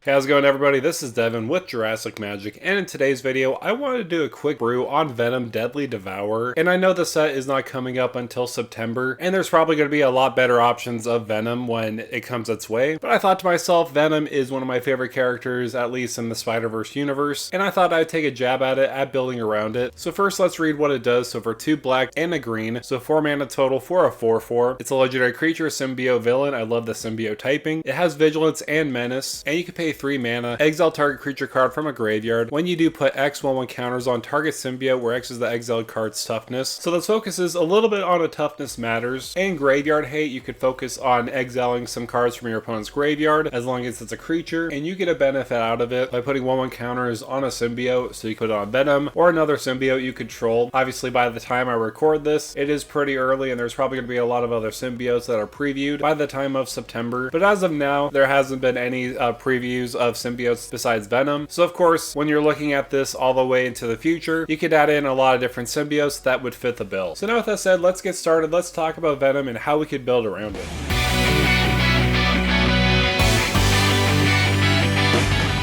Hey, how's it going, everybody? This is Devin with Jurassic Magic, and in today's video I wanted to do a quick brew on Venom Deadly Devourer. And I know the set is not coming up until September, and there's probably going to be a lot better options of Venom when it comes its way, but I thought to myself, Venom is one of my favorite characters, at least in the Spider-Verse universe, and I thought I'd take a jab at it, at building around it. So first let's read what it does. So for 2 black and a green, so 4 mana total for a 4/4. It's a legendary creature, symbiote villain. I love the symbiote typing. It has vigilance and menace, and you can pay 3 mana, exile target creature card from a graveyard. When you do, put X/1/1 counters on target symbiote, where X is the exiled card's toughness. So this focuses a little bit on a toughness matters. And graveyard hate, you could focus on exiling some cards from your opponent's graveyard as long as it's a creature, and you get a benefit out of it by putting 1/1 counters on a symbiote. So you can put it on Venom or another symbiote you control. Obviously by the time I record this, it is pretty early, and there's probably going to be a lot of other symbiotes that are previewed by the time of September. But as of now, there hasn't been any previews of symbiotes besides Venom. So of course, when you're looking at this all the way into the future, you could add in a lot of different symbiotes that would fit the bill. So now with that said, let's get started. Let's talk about Venom and how we could build around it.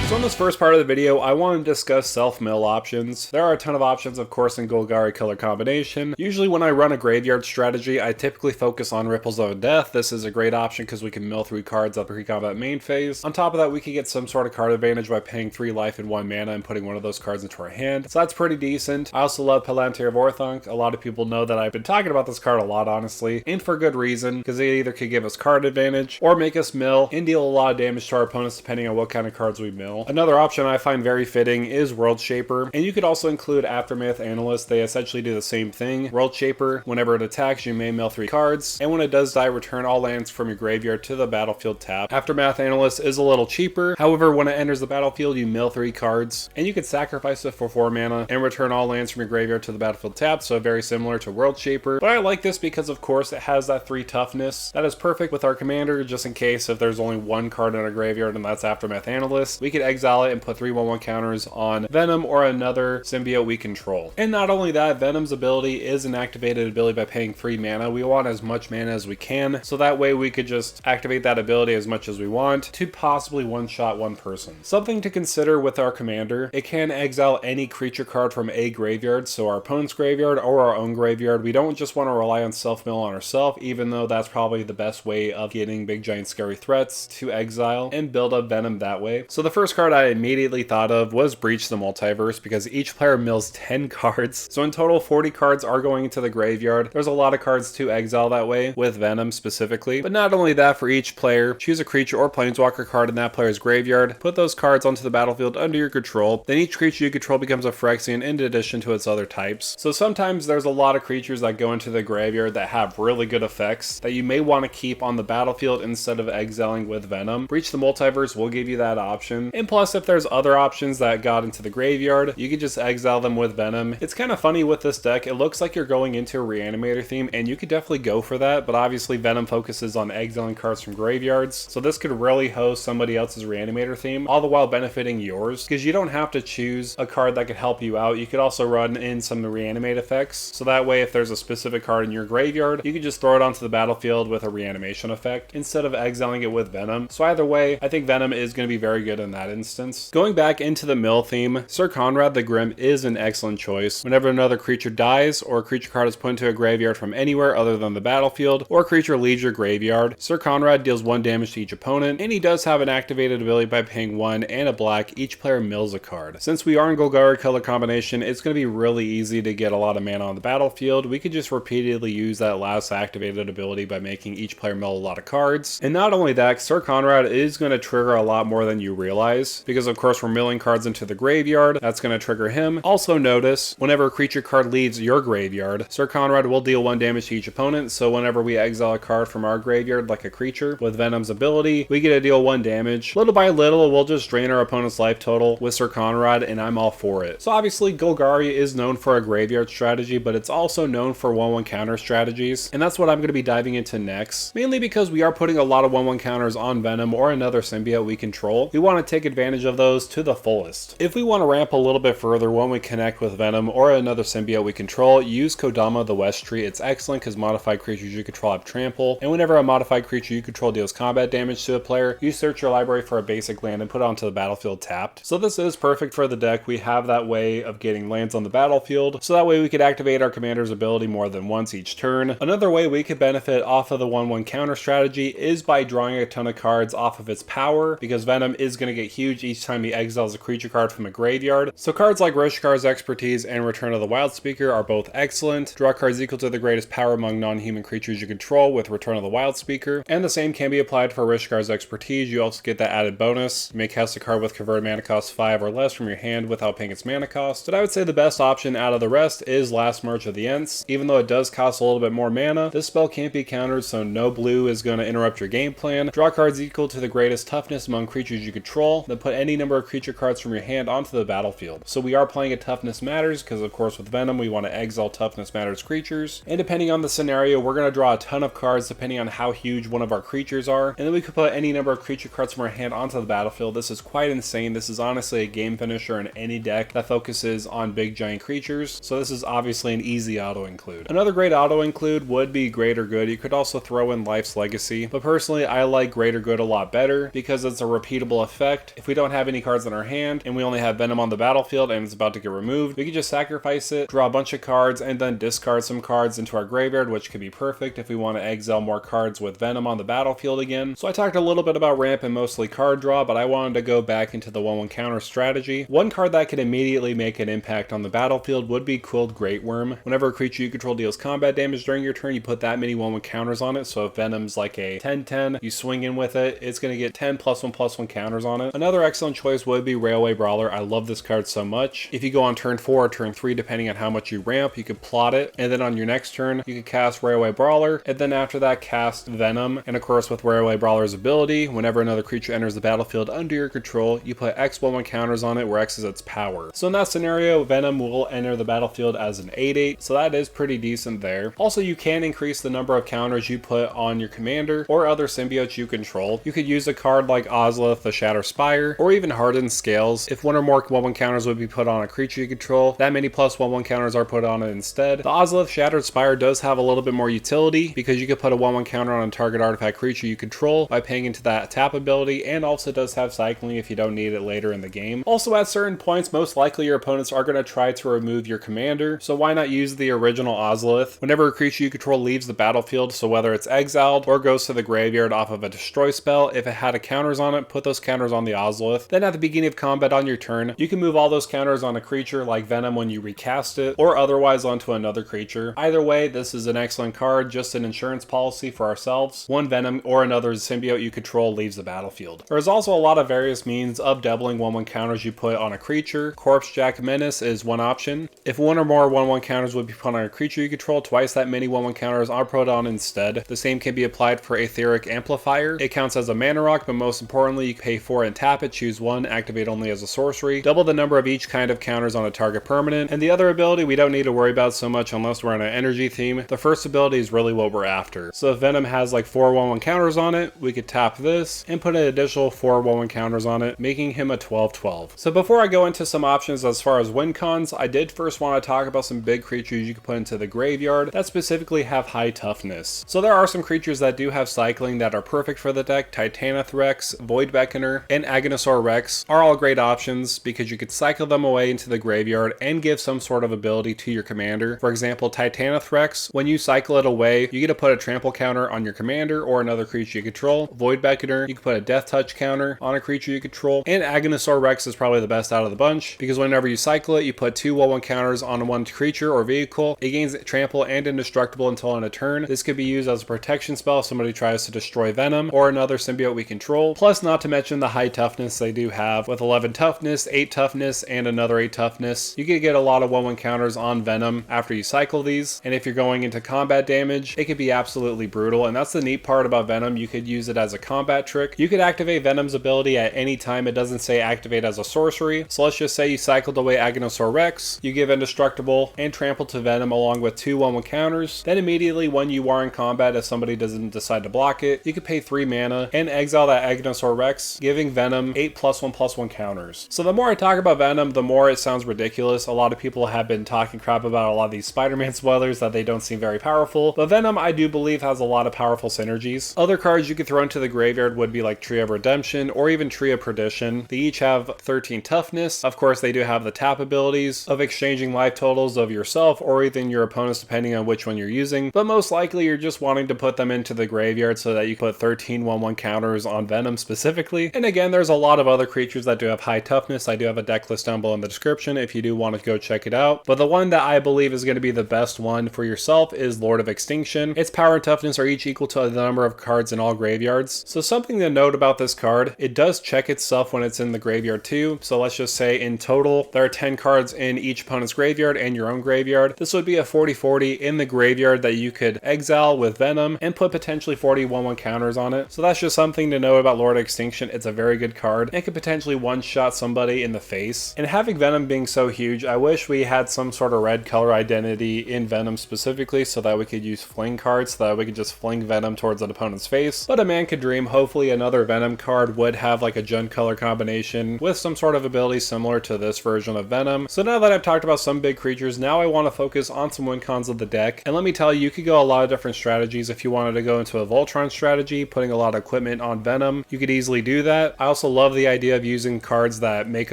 So in this first part of the video, I want to discuss self-mill options. There are a ton of options, of course, in Golgari color combination. Usually when I run a graveyard strategy, I typically focus on Ripple's Own Death. This is a great option because we can mill 3 cards up pre-combat main phase. On top of that, we can get some sort of card advantage by paying 3 life and 1 mana and putting one of those cards into our hand. So that's pretty decent. I also love Palantir of Orthonc. A lot of people know that I've been talking about this card a lot, honestly, and for good reason, because it either could give us card advantage or make us mill and deal a lot of damage to our opponents depending on what kind of cards we mill. Another option I find very fitting is World Shaper, and you could also include Aftermath Analyst. They essentially do the same thing. World Shaper, whenever it attacks, you may mill 3 cards, and when it does die, return all lands from your graveyard to the battlefield tab. Aftermath Analyst is a little cheaper. However, when it enters the battlefield, you mill 3 cards, and you could sacrifice it for 4 mana and return all lands from your graveyard to the battlefield tab, so very similar to World Shaper. But I like this because, of course, it has that 3 toughness. That is perfect with our commander, just in case if there's only 1 card in our graveyard, and that's Aftermath Analyst. We could exile it and put 3/1/1 counters on Venom or another symbiote we control. And not only that, Venom's ability is an activated ability by paying 3 mana. We want as much mana as we can, so that way we could just activate that ability as much as we want to possibly one-shot one person. Something to consider with our commander, it can exile any creature card from a graveyard, so our opponent's graveyard or our own graveyard. We don't just want to rely on self-mill on ourselves, even though that's probably the best way of getting big giant scary threats to exile and build up Venom that way. So the first card I immediately thought of was Breach the Multiverse, because each player mills 10 cards. So in total, 40 cards are going into the graveyard. There's a lot of cards to exile that way, with Venom specifically. But not only that, for each player, choose a creature or planeswalker card in that player's graveyard. Put those cards onto the battlefield under your control. Then each creature you control becomes a Phyrexian in addition to its other types. So sometimes there's a lot of creatures that go into the graveyard that have really good effects that you may want to keep on the battlefield instead of exiling with Venom. Breach the Multiverse will give you that option. And plus, if there's other options that got into the graveyard, you could just exile them with Venom. It's kind of funny with this deck. It looks like you're going into a Reanimator theme, and you could definitely go for that, but obviously Venom focuses on exiling cards from graveyards, so this could really host somebody else's Reanimator theme, all the while benefiting yours, because you don't have to choose a card that could help you out. You could also run in some Reanimate effects, so that way if there's a specific card in your graveyard, you could just throw it onto the battlefield with a reanimation effect, instead of exiling it with Venom. So either way, I think Venom is going to be very good in that instance. Going back into the mill theme, Sir Conrad the Grim is an excellent choice. Whenever another creature dies, or a creature card is put into a graveyard from anywhere other than the battlefield, or a creature leaves your graveyard, Sir Conrad deals 1 damage to each opponent, and he does have an activated ability by paying 1 and a black. Each player mills a card. Since we are in Golgari color combination, it's going to be really easy to get a lot of mana on the battlefield. We could just repeatedly use that last activated ability by making each player mill a lot of cards. And not only that, Sir Conrad is going to trigger a lot more than you realize, because of course we're milling cards into the graveyard. That's going to trigger him. Also notice, whenever a creature card leaves your graveyard, Sir Conrad will deal 1 damage to each opponent, so whenever we exile a card from our graveyard like a creature with Venom's ability, we get to deal 1 damage. Little by little, we'll just drain our opponent's life total with Sir Conrad, and I'm all for it. So obviously Golgari is known for a graveyard strategy, but it's also known for 1/1 counter strategies, and that's what I'm going to be diving into next, mainly because we are putting a lot of 1/1 counters on Venom or another symbiote we control. We want to take advantage of those to the fullest. If we want to ramp a little bit further when we connect with Venom or another symbiote we control, use Kodama the West Tree. It's excellent because modified creatures you control have trample, and whenever a modified creature you control deals combat damage to a player, you search your library for a basic land and put it onto the battlefield tapped. So this is perfect for the deck. We have that way of getting lands on the battlefield, so that way we could activate our commander's ability more than once each turn. Another way we could benefit off of the 1/1 counter strategy is by drawing a ton of cards off of its power, because Venom is going to get huge each time he exiles a creature card from a graveyard. So cards like Rishikar's Expertise and Return of the Wild Speaker are both excellent. Draw cards equal to the greatest power among non-human creatures you control with Return of the Wild Speaker, and the same can be applied for Rishikar's Expertise. You also get that added bonus. You may cast a card with converted mana cost 5 or less from your hand without paying its mana cost. But I would say the best option out of the rest is Last March of the Ents. Even though it does cost a little bit more mana, this spell can't be countered, so no blue is going to interrupt your game plan. Draw cards equal to the greatest toughness among creatures you control, then put any number of creature cards from your hand onto the battlefield. So we are playing a Toughness Matters, because of course with Venom we want to exile Toughness Matters creatures, and depending on the scenario we're going to draw a ton of cards depending on how huge one of our creatures are, and then we could put any number of creature cards from our hand onto the battlefield. This is quite insane. This is honestly a game finisher in any deck that focuses on big giant creatures, so this is obviously an easy auto include. Another great auto include would be Greater Good. You could also throw in Life's Legacy, but personally I like Greater Good a lot better because it's a repeatable effect. If we don't have any cards in our hand and we only have Venom on the battlefield and it's about to get removed, we can just sacrifice it, draw a bunch of cards, and then discard some cards into our graveyard, which could be perfect if we want to exile more cards with Venom on the battlefield again. So I talked a little bit about ramp and mostly card draw, but I wanted to go back into the 1/1 counter strategy. One card that could immediately make an impact on the battlefield would be Quilled Greatworm. Whenever a creature you control deals combat damage during your turn, you put that many 1/1 counters on it. So if Venom's like a 10/10, you swing in with it, it's going to get 10 +1/+1 counters on it. Another excellent choice would be Railway Brawler. I love this card so much. If you go on turn 4 or turn 3, depending on how much you ramp, you could plot it, and then on your next turn you could cast Railway Brawler, and then after that cast Venom. And of course with Railway Brawler's ability, whenever another creature enters the battlefield under your control, you put X 1/1 counters on it, where X is its power. So in that scenario, Venom will enter the battlefield as an 8/8, so that is pretty decent there. Also, you can increase the number of counters you put on your commander or other symbiotes you control. You could use a card like Ozlith the Shatter Spire, or even Hardened Scales. If one or more 1/1 counters would be put on a creature you control, that many +1/1 counters are put on it instead. The Ozlith Shattered Spire does have a little bit more utility, because you could put a 1/1 counter on a target artifact creature you control by paying into that tap ability, and also does have cycling if you don't need it later in the game. Also, at certain points, most likely your opponents are going to try to remove your commander, so why not use the original Ozlith? Whenever a creature you control leaves the battlefield, so whether it's exiled or goes to the graveyard off of a destroy spell, if it had counters on it, put those counters on the Ozlith. Then at the beginning of combat on your turn, you can move all those counters on a creature like Venom when you recast it, or otherwise onto another creature. Either way, this is an excellent card, just an insurance policy for ourselves. One Venom or another symbiote you control leaves the battlefield. There's also a lot of various means of doubling 1/1 counters you put on a creature. Corpse Jack Menace is one option. If one or more 1/1 counters would be put on a creature you control, twice that many 1/1 counters are put on instead. The same can be applied for Etheric Amplifier. It counts as a mana rock, but most importantly, you pay 4 and tap it, choose one, activate only as a sorcery. Double the number of each kind of counters on a target permanent. And the other ability we don't need to worry about so much unless we're on an energy theme. The first ability is really what we're after. So if Venom has like 4 1/1 counters on it, we could tap this and put an additional 4 1/1 counters on it, making him a 12/12. So before I go into some options as far as win cons, I did first want to talk about some big creatures you can put into the graveyard that specifically have high toughness. So there are some creatures that do have cycling that are perfect for the deck. Titanoth Rex, Void Beckoner, and Aganosaur Rex are all great options because you could cycle them away into the graveyard and give some sort of ability to your commander. For example, Titanoth Rex, when you cycle it away, you get to put a trample counter on your commander or another creature you control. Void Beckoner, you can put a death touch counter on a creature you control. And Aganosaur Rex is probably the best out of the bunch because whenever you cycle it, you put 2 1/1 counters on one creature or vehicle. It gains trample and indestructible until end of turn. This could be used as a protection spell if somebody tries to destroy Venom or another symbiote we control. Plus, not to mention the high toughness they do have with 11 toughness, 8 toughness, and another 8 toughness. You could get a lot of 1/1 counters on Venom after you cycle these, and if you're going into combat damage, it could be absolutely brutal. And that's the neat part about Venom. You could use it as a combat trick. You could activate Venom's ability at any time. It doesn't say activate as a sorcery. So let's just say you cycled away Aganosaur Rex, you give indestructible and trample to Venom along with 2 1/1 counters. Then immediately when you are in combat, if somebody doesn't decide to block it, you could pay 3 mana and exile that Aganosaur Rex, giving Venom Venom, 8 +1/+1 counters. So the more I talk about Venom, the more it sounds ridiculous. A lot of people have been talking crap about a lot of these Spider-Man spoilers that they don't seem very powerful, but Venom I do believe has a lot of powerful synergies. Other cards you could throw into the graveyard would be like Tree of Redemption or even Tree of Perdition. They each have 13 toughness. Of course, they do have the tap abilities of exchanging life totals of yourself or even your opponents depending on which one you're using, but most likely you're just wanting to put them into the graveyard so that you put 13 1/1 counters on Venom specifically. And again, there's a lot of other creatures that do have high toughness. I do have a deck list down below in the description if you do want to go check it out, but the one that I believe is going to be the best one for yourself is Lord of Extinction. Its power and toughness are each equal to the number of cards in all graveyards. So something to note about this card, it does check itself when it's in the graveyard too. So let's just say in total there are 10 cards in each opponent's graveyard and your own graveyard. This would be a 40/40 in the graveyard that you could exile with Venom and put potentially 40 1/1 counters on it. So that's just something to know about Lord of Extinction. It's a very good card. It could potentially one-shot somebody in the face. And having Venom being so huge, I wish we had some sort of red color identity in Venom specifically so that we could use fling cards, so that we could just fling Venom towards an opponent's face. But a man could dream. Hopefully another Venom card would have like a Jund color combination with some sort of ability similar to this version of Venom. So now that I've talked about some big creatures, now I want to focus on some win cons of the deck. And let me tell you, you could go a lot of different strategies. If you wanted to go into a Voltron strategy, putting a lot of equipment on Venom, you could easily do that. I also love the idea of using cards that make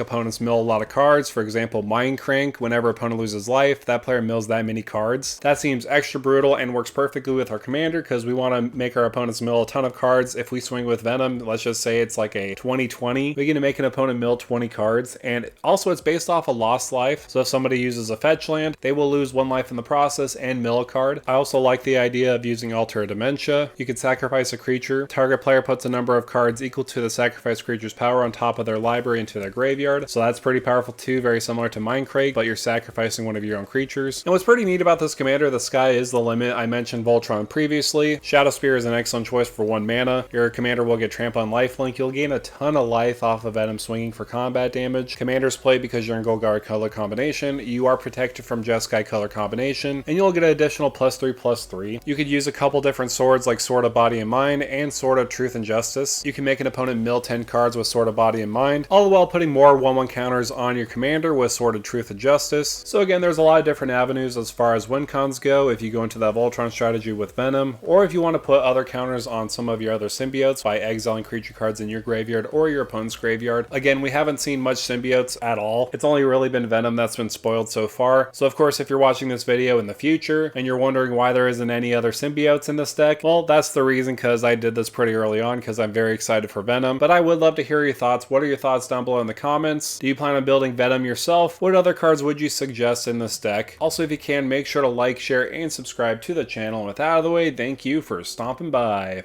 opponents mill a lot of cards. For example, Mind Crank. Whenever opponent loses life, that player mills that many cards. That seems extra brutal and works perfectly with our commander because we want to make our opponents mill a ton of cards. If we swing with Venom, let's just say it's like a 20-20, we get to make an opponent mill 20 cards. And also it's based off a lost life. So if somebody uses a fetch land, they will lose 1 life in the process and mill a card. I also like the idea of using Altar of Dementia. You could sacrifice a creature. Target player puts a number of cards equal to the sacrificed creature's power on top of their library into their graveyard. So that's pretty powerful too, very similar to Mind Crank, but you're sacrificing one of your own creatures. And what's pretty neat about this commander, the sky is the limit. I mentioned Voltron previously. Shadow Spear is an excellent choice for 1 mana. Your commander will get Trample on Lifelink. You'll gain a ton of life off of Venom swinging for combat damage. Commanders play because you're in Golgari color combination. You are protected from Jeskai color combination, and you'll get an additional +3/+3. You could use a couple different swords like Sword of Body and Mind and Sword of Truth and Justice. You can make an opponent mill 10 cards with Sword of Body and Mind, all the while putting more 1/1 counters on your commander with Sword of Truth and Justice. So again, there's a lot of different avenues as far as win cons go if you go into that Voltron strategy with Venom, or if you want to put other counters on some of your other symbiotes by exiling creature cards in your graveyard or your opponent's graveyard. Again, we haven't seen much symbiotes at all. It's only really been Venom that's been spoiled so far. So of course, if you're watching this video in the future and you're wondering why there isn't any other symbiotes in this deck, well, that's the reason, because I did this pretty early on because I'm very excited for Venom. But I would love to hear your thoughts. What are your thoughts down below in the comments? Do you plan on building Venom yourself? What other cards would you suggest in this deck? Also, if you can, make sure to like, share, and subscribe to the channel. And with that out of the way, thank you for stopping by.